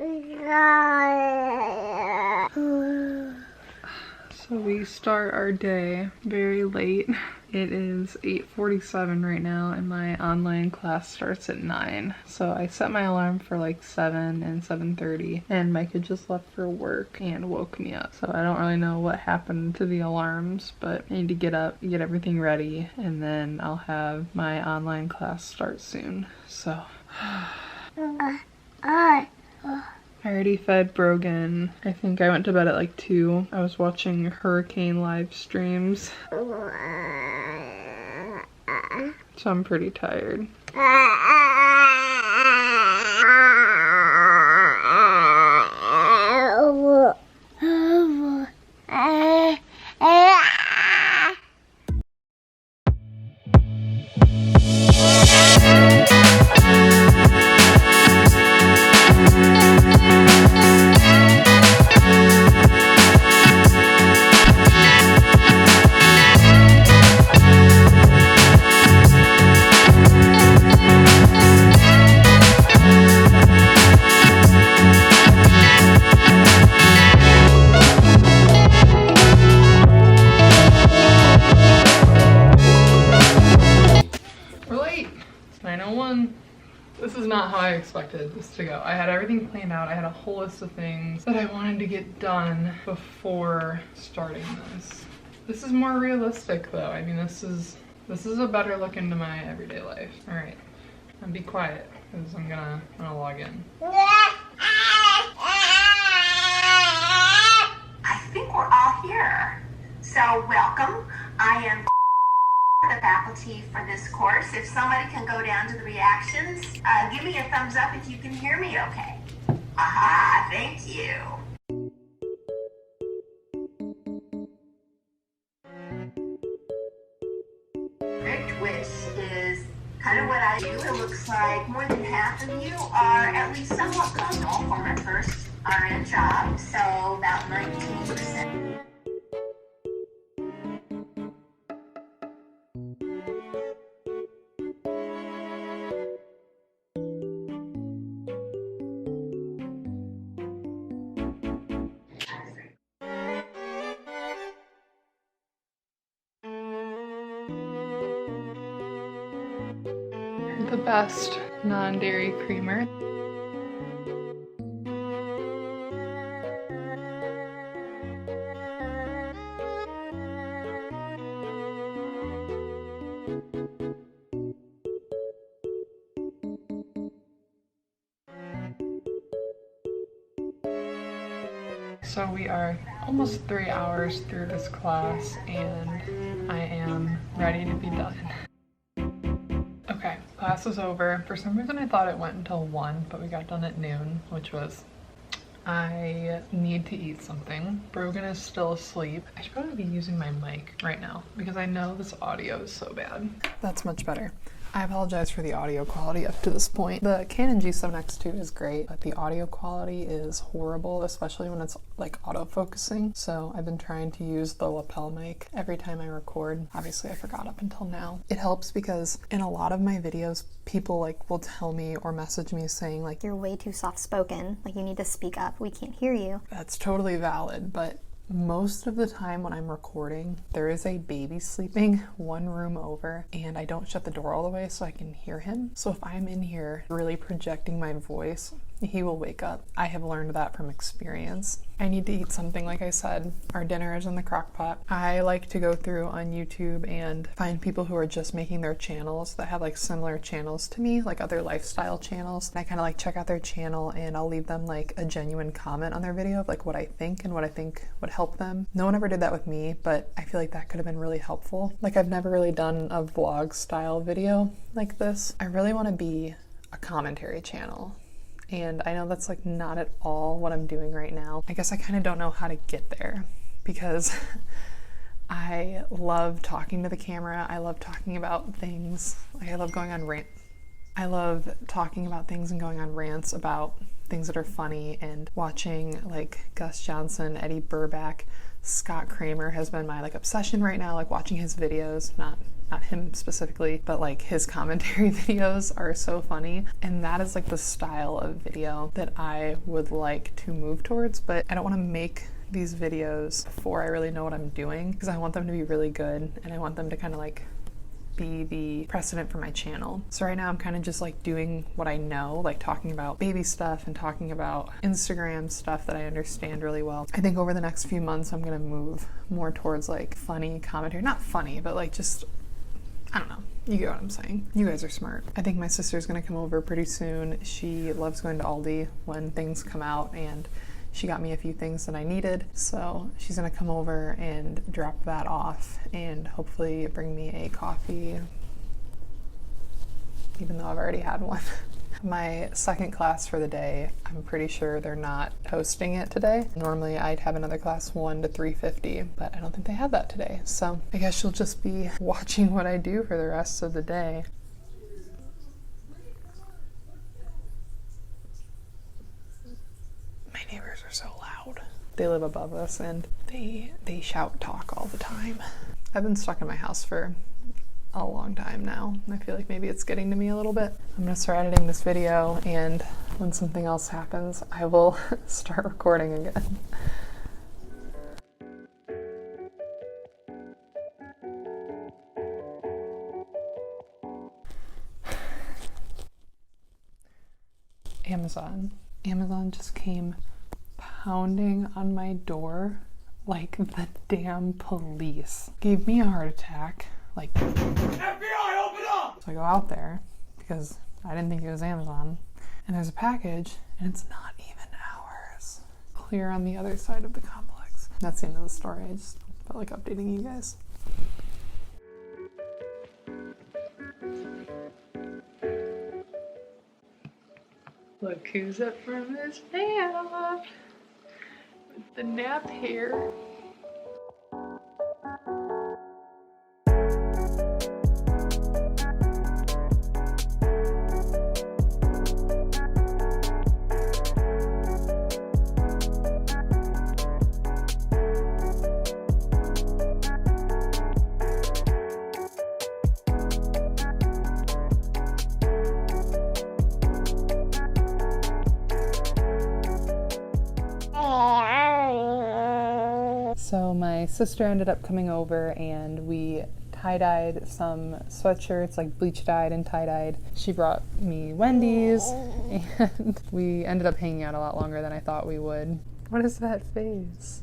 So we start our day very late. It is 8:47 right now and my online class starts at 9. So I set my alarm for like 7 and 7:30 and Micah just left for work and woke me up. So I don't really know what happened to the alarms, but I need to get up, get everything ready, and then I'll have my online class start soon. So I already fed Brogan. I think I went to bed at like 2. I was watching hurricane live streams. So I'm pretty tired. This is not how I expected this to go. I had everything planned out. I had a whole list of things that I wanted to get done before starting this. This is more realistic though. I mean, this is a better look into my everyday life. All right, and be quiet because I'm gonna log in. I think we're all here. So welcome. I am the faculty for this course. If somebody can go down to the reactions, give me a thumbs up if you can hear me okay. Aha, thank you. Which is kind of what I do. It looks like more than half of you are at least somewhat comfortable for my first RN job, so about 19%. The best non-dairy creamer. So we are almost 3 hours through this class and I am ready to be done. Okay, class is over. For some reason I thought it went until 1, but we got done at noon, which was, I need to eat something. Brogan is still asleep. I should probably be using my mic right now because I know this audio is so bad. That's much better. I apologize for the audio quality up to this point. The Canon G7X II is great, but the audio quality is horrible, especially when it's like autofocusing. So I've been trying to use the lapel mic every time I record. Obviously I forgot up until now. It helps because in a lot of my videos, people like will tell me or message me saying like, you're way too soft-spoken, like you need to speak up, we can't hear you. That's totally valid, but most of the time when I'm recording, there is a baby sleeping one room over and I don't shut the door all the way so I can hear him. So if I'm in here really projecting my voice, he will wake up. I have learned that from experience. I need to eat something, like I said. Our dinner is in the crock pot. I like to go through on YouTube and find people who are just making their channels that have like similar channels to me, like other lifestyle channels. And I kind of like check out their channel and I'll leave them like a genuine comment on their video of like what I think and what I think would help them. No one ever did that with me, but I feel like that could have been really helpful. Like I've never really done a vlog style video like this. I really want to be a commentary channel. And I know that's like not at all what I'm doing right now. I guess I kind of don't know how to get there because I love talking to the camera. I love talking about things. Like I love going on I love talking about things and going on rants about things that are funny, and watching like Gus Johnson, Eddie Burback, Scott Kramer has been my like obsession right now, like watching his videos, not not him specifically, but like his commentary videos are so funny. And that is like the style of video that I would like to move towards, but I don't want to make these videos before I really know what I'm doing, because I want them to be really good and I want them to kind of like be the precedent for my channel. So right now I'm kind of just like doing what I know, like talking about baby stuff and talking about Instagram stuff that I understand really well. I think over the next few months I'm gonna move more towards like funny commentary, not funny, but like just, I don't know. You get what I'm saying. You guys are smart. I think my sister's gonna come over pretty soon. She loves going to Aldi when things come out, and she got me a few things that I needed, so she's gonna come over and drop that off and hopefully bring me a coffee, even though I've already had one. My second class for the day, I'm pretty sure they're not hosting it today. Normally I'd have another class 1 to 3:50, but I don't think they have that today. So I guess she'll just be watching what I do for the rest of the day. My neighbors are so loud. They live above us and they shout talk all the time. I've been stuck in my house for a long time now. I feel like maybe it's getting to me a little bit. I'm gonna start editing this video, and when something else happens, I will start recording again. Amazon just came pounding on my door like the damn police. Gave me a heart attack. Like, FBI, open up! So I go out there because I didn't think it was Amazon. And there's a package, and it's not even ours. Clear on the other side of the complex. That's the end of the story. I just felt like updating you guys. Look who's up from his nap with the nap hair. So my sister ended up coming over and we tie-dyed some sweatshirts, like bleach dyed and tie-dyed. She brought me Wendy's and we ended up hanging out a lot longer than I thought we would. What is that face?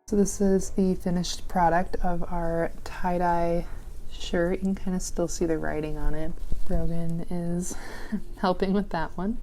So this is the finished product of our tie-dye shirt. You can kind of still see the writing on it. Brogan is helping with that one.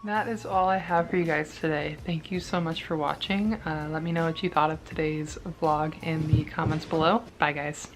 That is all I have for you guys today. Thank you so much for watching. Let me know what you thought of today's vlog in the comments below. Bye guys.